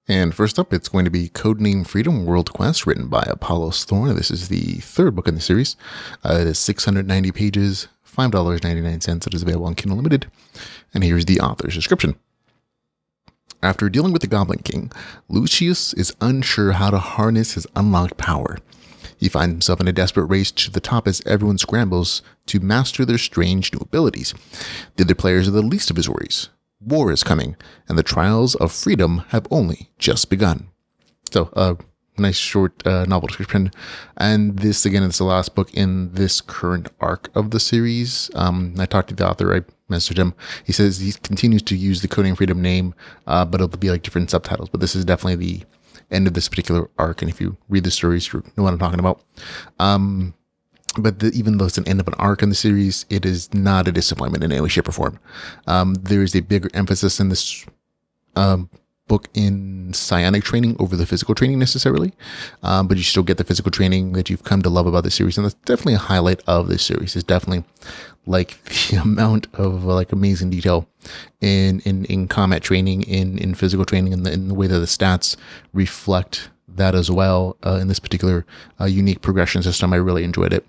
And first up, it's going to be Codename Freedom World Quest, written by Apollos Thorne. This is the third book in the series. It is 690 pages, $5.99. It is available on Kindle Limited. And here's the author's description. After dealing with the Goblin King, Lucius is unsure how to harness his unlocked power. He finds himself in a desperate race to the top as everyone scrambles to master their strange new abilities. The other players are the least of his worries. War is coming, and the trials of freedom have only just begun. So, nice short novel description. And this, again, is the last book in this current arc of the series. I talked to the author, I messaged him. He says he continues to use the Codename Freedom name, but it'll be like different subtitles. But this is definitely the end of this particular arc, and if you read the stories, you know what I'm talking about. But even though it's an end of an arc in the series, it is not a disappointment in any way, shape, or form. There is a bigger emphasis in this book in psionic training over the physical training necessarily, but you still get the physical training that you've come to love about the series, and that's definitely a highlight of this series. It's definitely like the amount of like amazing detail in combat training, in physical training, and in the way that the stats reflect that as well in this particular unique progression system. I really enjoyed it.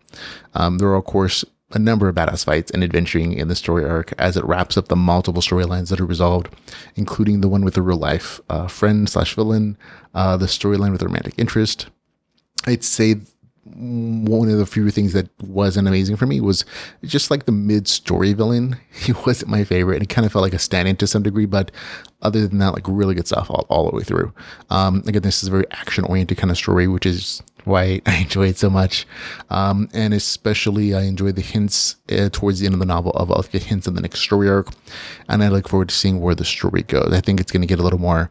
There are, of course, a number of badass fights and adventuring in the story arc as it wraps up the multiple storylines that are resolved, including the one with the real life friend/villain, the storyline with the romantic interest. I'd say one of the few things that wasn't amazing for me was just like the mid-story villain. He wasn't my favorite, and it kind of felt like a stand-in to some degree, but other than that, like really good stuff all the way through. Again, this is a very action-oriented kind of story, which is why I enjoy it so much. And especially I enjoy the hints towards the end of the novel of like the hints of the next story arc, and I look forward to seeing where the story goes. I think it's going to get a little more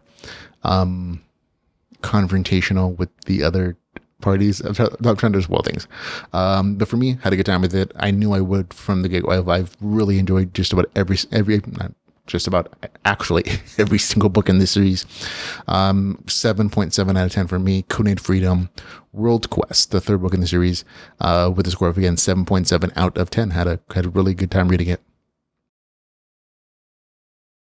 confrontational with the other parties. I'm trying to spoil things. But for me, had a good time with it. I knew I would from the get-go. I've really enjoyed just about not just about actually every single book in this series. 7.7 out of 10 for me. Codename Freedom World Quest, the third book in the series, with a score of, again, 7.7 out of 10. Had a really good time reading it.